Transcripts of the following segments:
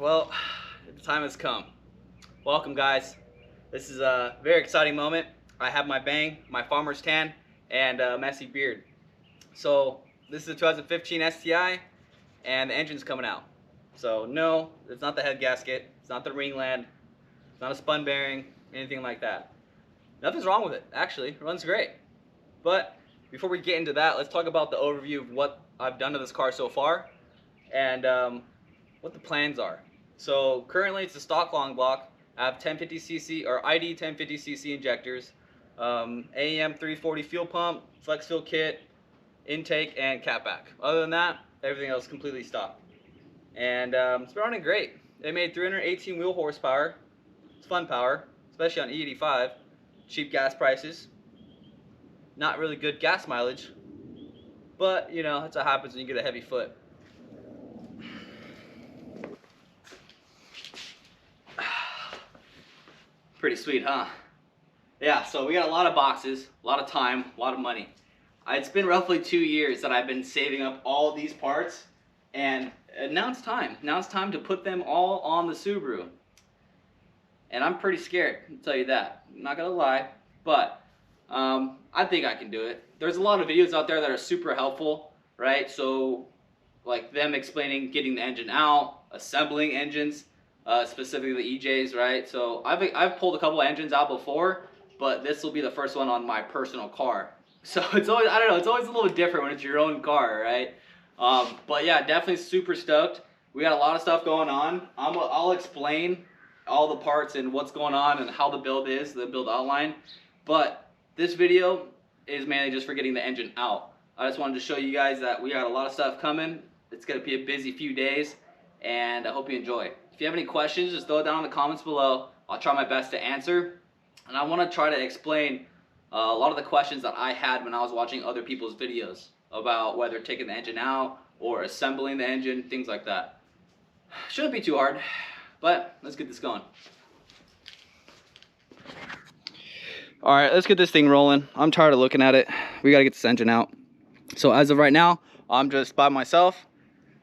Well, the time has come. Welcome, guys. This is a very exciting moment. I have my bang, my farmer's tan, and a messy beard. So this is a 2015 STI, and the engine's coming out. So no, it's not the head gasket, it's not the ringland, it's not a spun bearing, anything like that. Nothing's wrong with it, actually. It runs great. But before we get into that, let's talk about the overview of what I've done to this car so far and what the plans are. So currently it's a stock long block. I have 1050cc or ID 1050cc injectors, AEM 340 fuel pump, flex fuel kit, intake, and catback. Other than that, everything else is completely stock. And it's been running great. They made 318 wheel horsepower. It's fun power, especially on E85. Cheap gas prices. Not really good gas mileage, but you know, that's what happens when you get a heavy foot. Pretty sweet, huh? Yeah, so we got a lot of boxes, a lot of time, a lot of money. It's been roughly 2 years that I've been saving up all these parts, and now it's time. Now it's time to put them all on the Subaru. And I'm pretty scared, I'll tell you that. I'm not gonna lie, but I think I can do it. There's a lot of videos out there that are super helpful, right? So like them explaining getting the engine out, assembling engines, specifically the EJs, right? So I've pulled a couple of engines out before, but this will be the first one on my personal car. So it's always, I don't know, it's always a little different when it's your own car, right? But yeah, definitely super stoked. We got a lot of stuff going on. I'll explain all the parts and what's going on and how the build is, the build outline. But this video is mainly just for getting the engine out. I just wanted to show you guys that we got a lot of stuff coming. It's going to be a busy few days, and I hope you enjoy. If you have any questions, just throw it down in the comments below. I'll try my best to answer. And I want to try to explain a lot of the questions that I had when I was watching other people's videos about whether taking the engine out or assembling the engine, things like that. Shouldn't be too hard, but let's get this going. All right, let's get this thing rolling. I'm tired of looking at it. We gotta get this engine out. So as of right now, I'm just by myself.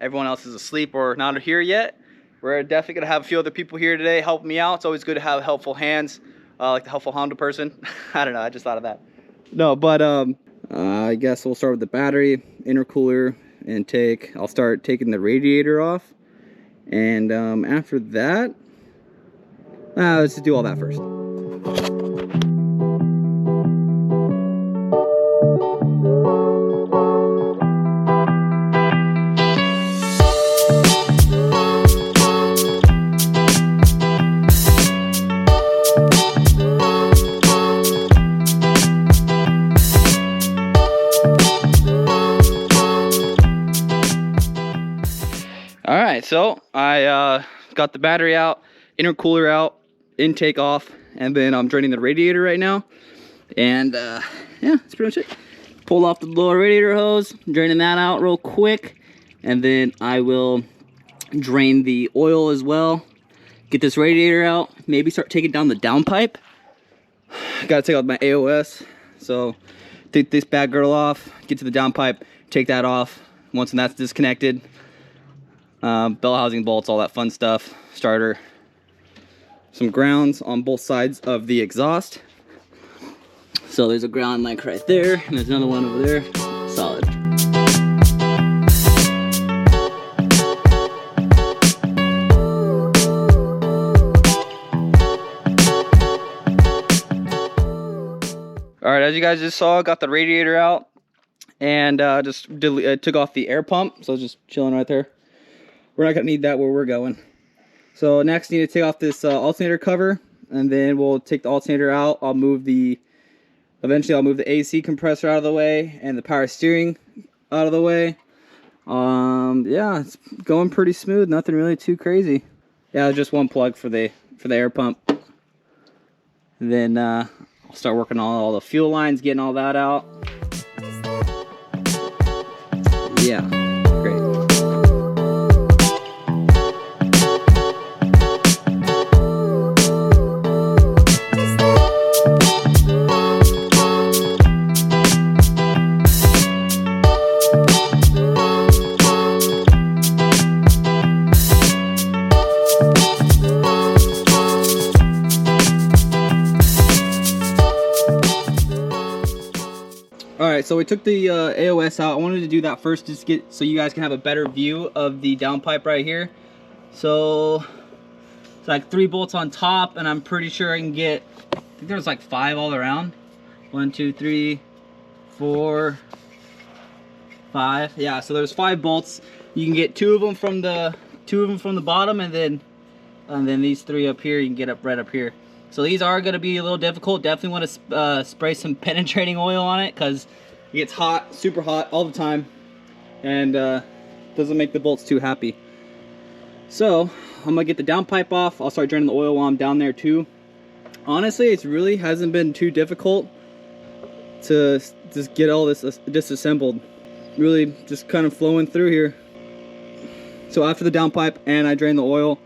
Everyone else is asleep or not here yet. We're definitely gonna have a few other people here today helping me out. It's always good to have helpful hands, like the helpful Honda person. I don't know, I just thought of that. No, but I guess we'll start with the battery, intercooler, intake. I'll start taking the radiator off. And after that, let's just do all that first. Alright, so I got the battery out, intercooler out, intake off, and then I'm draining the radiator right now. And yeah, that's pretty much it. Pull off the lower radiator hose, draining that out real quick, and then I will drain the oil as well. Get this radiator out, maybe start taking down the downpipe. Gotta take out my AOS, so take this bad girl off, get to the downpipe, take that off. Once that's disconnected, bell housing bolts, all that fun stuff, starter, some grounds on both sides of the exhaust. So there's a ground like right there, and there's another one over there, solid. All right, as you guys just saw, got the radiator out and just took off the air pump, so it's just chilling right there. We're not gonna need that where we're going. So next, need to take off this alternator cover, and then we'll take the alternator out. Eventually I'll move the AC compressor out of the way and the power steering out of the way. Yeah, it's going pretty smooth. Nothing really too crazy. Yeah, just one plug for the air pump. And then I'll start working on all the fuel lines, getting all that out. Yeah, great. so we took the AOS out. I wanted to do that first just so you guys can have a better view of the downpipe right here. So it's like 3 bolts on top, and I'm pretty sure I can get, I think there's like 5 all around. 1, 2, 3, 4, 5. Yeah, so there's 5 bolts. You can get 2 of them from the bottom, and then these 3 up here you can get up right up here. So these are going to be a little difficult. Definitely want to spray some penetrating oil on it, because it gets hot, super hot all the time, and doesn't make the bolts too happy. So I'm gonna get the downpipe off. I'll start draining the oil while I'm down there too. Honestly, it really hasn't been too difficult to just get all this disassembled. Really just kind of flowing through here. So after the downpipe and I drain the oil,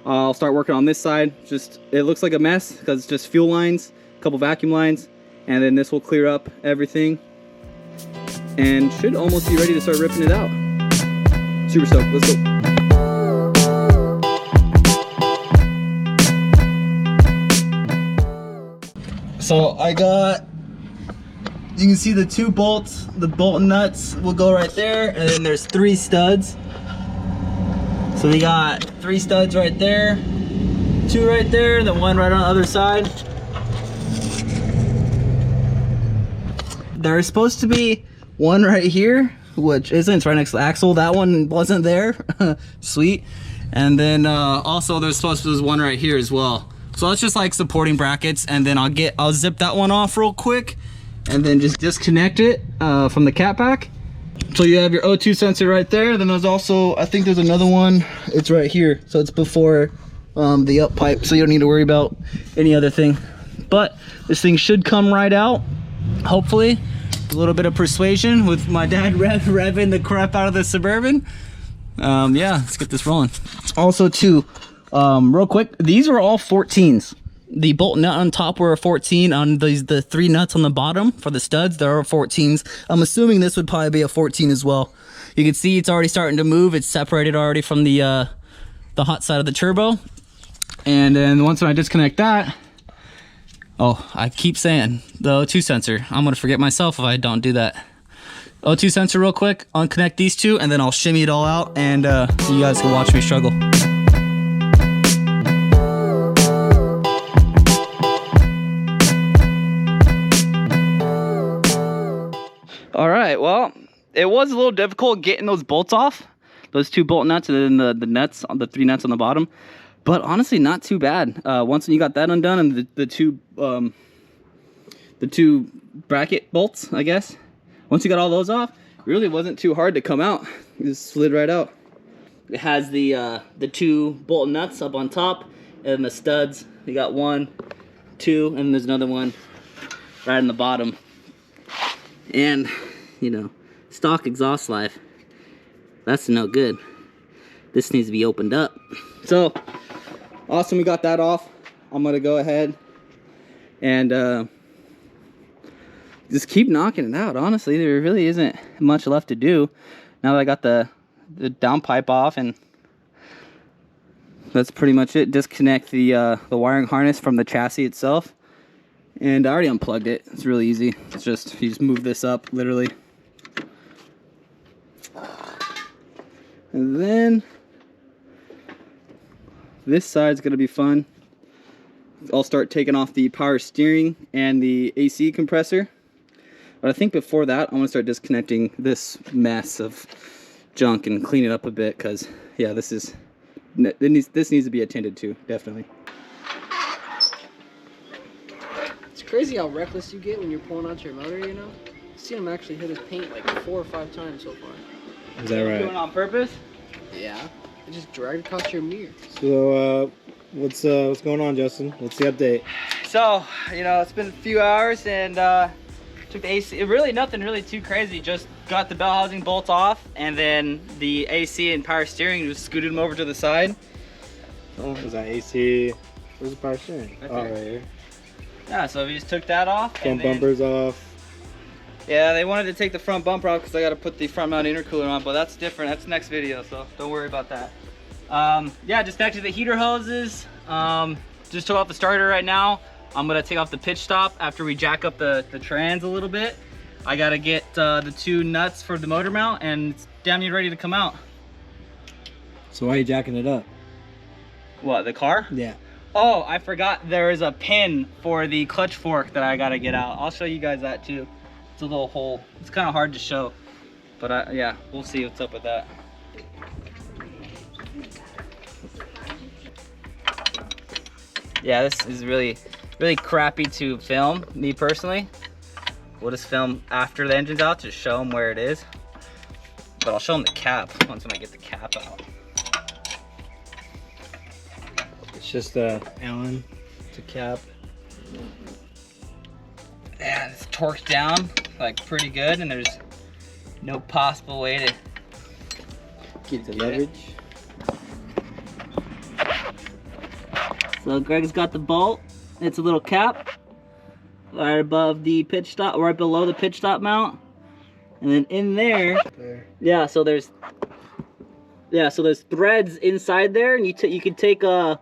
I'll start working on this side. Just, it looks like a mess because it's just fuel lines, a couple vacuum lines, and then this will clear up everything and should almost be ready to start ripping it out. Super stoked, let's go. So I got, you can see the 2 bolts, the bolt and nuts will go right there, and then there's 3 studs. So we got 3 studs right there, 2 right there, and then 1 right on the other side. There's supposed to be 1 right here, which isn't, it's right next to the axle. That one wasn't there. Sweet. And then also there's supposed to be 1 right here as well. So it's just like supporting brackets, and then I'll zip that one off real quick, and then just disconnect it from the cat pack. So you have your O2 sensor right there. Then there's also, I think there's another one. It's right here. So it's before the up pipe, so you don't need to worry about any other thing. But this thing should come right out, hopefully. A little bit of persuasion with my dad revving the crap out of the Suburban. Yeah, let's get this rolling. Also too, real quick, these are all 14s. The bolt nut on top were a 14. On the 3 nuts on the bottom for the studs, there are 14s. I'm assuming this would probably be a 14 as well. You can see it's already starting to move. It's separated already from the hot side of the turbo. And then once I disconnect that, oh, I keep saying the O2 sensor. I'm gonna forget myself if I don't do that. O2 sensor real quick, unconnect these 2, and then I'll shimmy it all out, and you guys can watch me struggle. All right, well, it was a little difficult getting those bolts off, those 2 bolt nuts, and then the nuts, on the 3 nuts on the bottom. But honestly, not too bad. Once you got that undone, and the two bracket bolts, I guess. Once you got all those off, it really wasn't too hard to come out. It just slid right out. It has the 2 bolt nuts up on top, and the studs. You got 1, 2, and there's another one right in the bottom. And, you know, stock exhaust life, that's no good. This needs to be opened up. So, awesome, we got that off. I'm gonna go ahead and just keep knocking it out. Honestly, there really isn't much left to do. Now that I got the downpipe off, and that's pretty much it. Disconnect the wiring harness from the chassis itself. And I already unplugged it. It's really easy. It's just, you just move this up, literally. And then this side's gonna be fun. I'll start taking off the power steering and the AC compressor. But I think before that, I'm gonna start disconnecting this mess of junk and clean it up a bit, because yeah, this needs to be attended to, definitely. Crazy how reckless you get when you're pulling out your motor, you know? I've seen him actually hit his paint like 4 or 5 times so far. Is that right? Doing it on purpose? Yeah. It just dragged across your mirror. So, what's going on, Justin? What's the update? So, you know, it's been a few hours, and took the AC. Really nothing really too crazy. Just got the bell housing bolts off, and then the AC and power steering, just scooted them over to the side. Oh, is that AC? Where's the power steering? Right oh, there. right here. Yeah, so we just took that off. Front bumpers off. Yeah, they wanted to take the front bumper off because I got to put the front mount intercooler on, but that's different. That's next video, so don't worry about that. Yeah, just back to the heater hoses. Just took off the starter right now. I'm gonna take off the pitch stop after we jack up the trans a little bit. I gotta get the 2 nuts for the motor mount, and it's damn near ready to come out. So why are you jacking it up? What, the car? Yeah. Oh, I forgot there is a pin for the clutch fork that I gotta get out. I'll show you guys that too. It's a little hole. It's kind of hard to show, but yeah, we'll see what's up with that. Yeah, this is really crappy to film, me personally. We'll just film after the engine's out to show them where it is. But I'll show them the cap once when I get the cap out. It's just a Allen to cap. Yeah, it's torqued down like pretty good, and there's no possible way to Keep the leverage. So Greg's got the bolt. It's a little cap right above the pitch stop, right below the pitch stop mount, and then in there, yeah. So there's threads inside there, and you can take a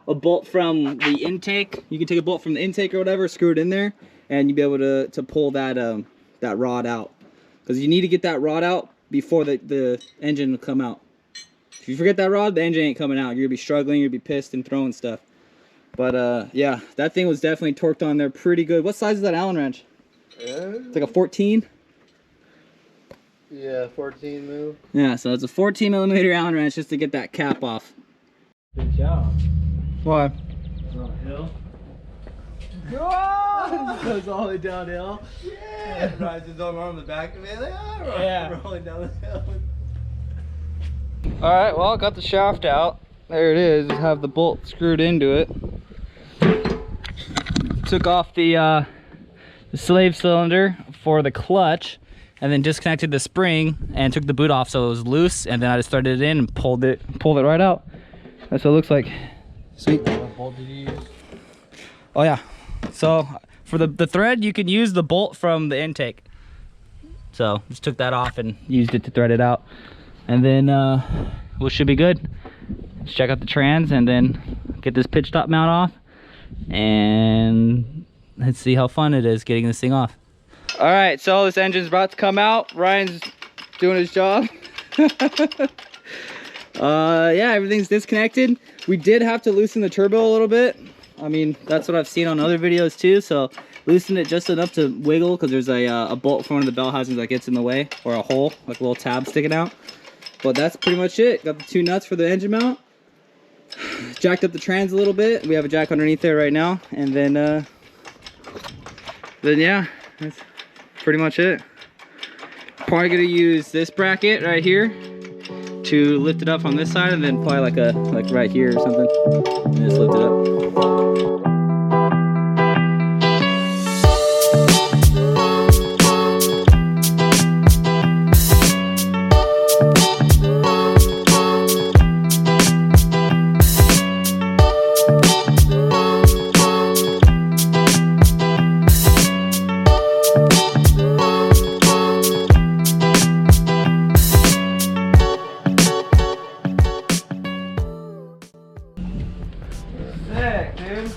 bolt from the intake. You can take a bolt from the intake or whatever, screw it in there, and you'll be able to pull that that rod out, because you need to get that rod out before the engine will come out. If you forget that rod, the engine ain't coming out. You're gonna be struggling. You're gonna be pissed and throwing stuff. But yeah, that thing was definitely torqued on there pretty good. What size is that Allen wrench? It's like a 14. Yeah, 14 mil. Yeah, so it's a 14 millimeter Allen wrench just to get that cap off. Good job. Why? It's on a hill. Oh! It goes all the way downhill. Yeah. Rides his arm on the back of it. Like, oh, Yeah. Rolling down the hill. All right, well, got the shaft out. There it is. Just have the bolt screwed into it. Took off the slave cylinder for the clutch, and then disconnected the spring and took the boot off so it was loose, and then I just started it in and pulled it right out. That's what it looks like. Sweet. What bolt did you use? Oh yeah. So for the thread, you can use the bolt from the intake. So just took that off and used it to thread it out, and then we should be good. Let's check out the trans and then get this pitch stop mount off, and let's see how fun it is getting this thing off. All right, so this engine's about to come out. Ryan's doing his job. Yeah, everything's disconnected. We did have to loosen the turbo a little bit. I mean, that's what I've seen on other videos too. So loosen it just enough to wiggle, because there's a bolt from one of the bell housings that gets in the way, or a hole, like a little tab sticking out. But that's pretty much it. Got the 2 nuts for the engine mount. Jacked up the trans a little bit. We have a jack underneath there right now, and then yeah, that's pretty much it. Probably gonna use this bracket right here to lift it up on this side, and then probably like right here or something, and just lift it up.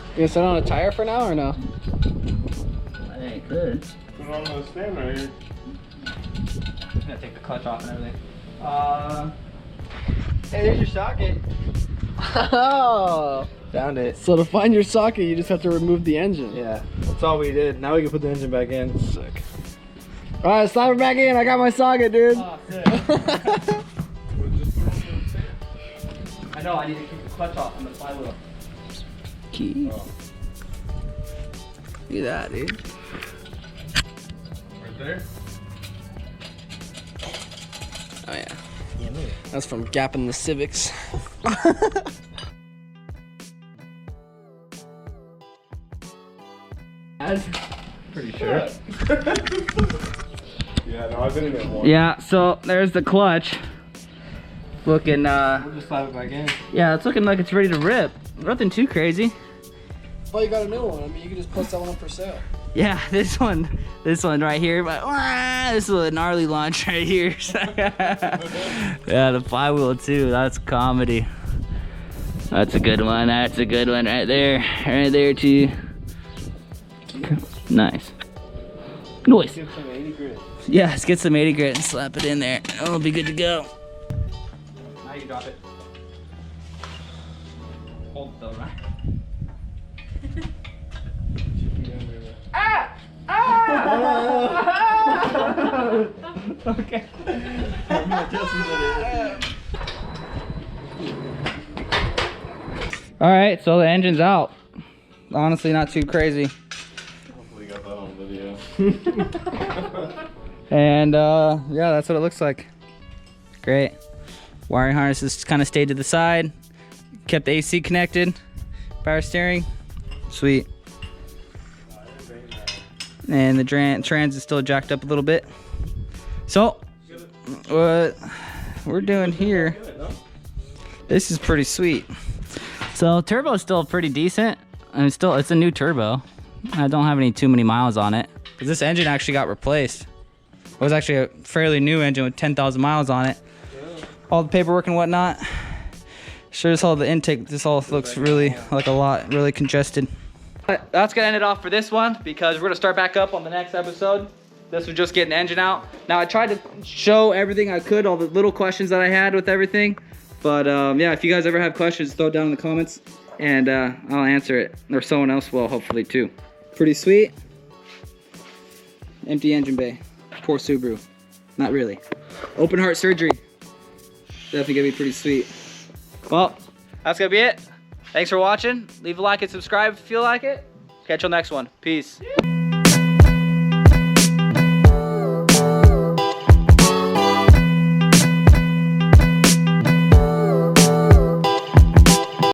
You gonna set on a tire for now or no? I think it could. Put on the stand right here. I'm gonna take the clutch off and everything. Hey, there's your socket. Oh! Found it. So to find your socket, you just have to remove the engine. Yeah, that's all we did. Now we can put the engine back in. Sick. Alright, slide it back in. I got my socket, dude. Oh, sick. I know, I need to keep the clutch off on the flywheel. Key. Oh. Look at that, dude. Right there? Oh yeah. That's from Gap in the Civics. Pretty sure. Yeah, no, I've been in it once. Yeah, so there's the clutch. Looking, We'll just slide it back in. yeah, it's looking like it's ready to rip. Nothing too crazy. Oh, you got a new one. I mean, you can just post that one up for sale. Yeah, this one right here, but this is a gnarly launch right here. Yeah, the flywheel too, that's comedy. That's a good one, that's a good one right there too. Nice. Noise. Get some 80 grit. Yeah, let's get some 80 grit and slap it in there. It'll be good to go. Now you can drop it. Hold it though, right? Ah! Ah! Okay. All right, so the engine's out. Honestly, not too crazy. Hopefully got that on video. And yeah, that's what it looks like. Great. Wiring harnesses kind of stayed to the side. Kept the AC connected. Power steering. Sweet. And the trans is still jacked up a little bit. So, what we're doing here, this is pretty sweet. So turbo is still pretty decent. And it's a new turbo. I don't have too many miles on it. But this engine actually got replaced. It was actually a fairly new engine with 10,000 miles on it. All the paperwork and whatnot. Sure as hell the intake, this all looks really like a lot, really congested. That's gonna end it off for this one because we're gonna start back up on the next episode. This was just getting the engine out. Now I tried to show everything I could, all the little questions that I had with everything. But yeah, if you guys ever have questions, throw it down in the comments and I'll answer it. Or someone else will, hopefully too. Pretty sweet. Empty engine bay. Poor Subaru. Not really. Open heart surgery. Definitely gonna be pretty sweet. Well, that's gonna be it. Thanks for watching. Leave a like and subscribe if you feel like it. Catch you on the next one. Peace.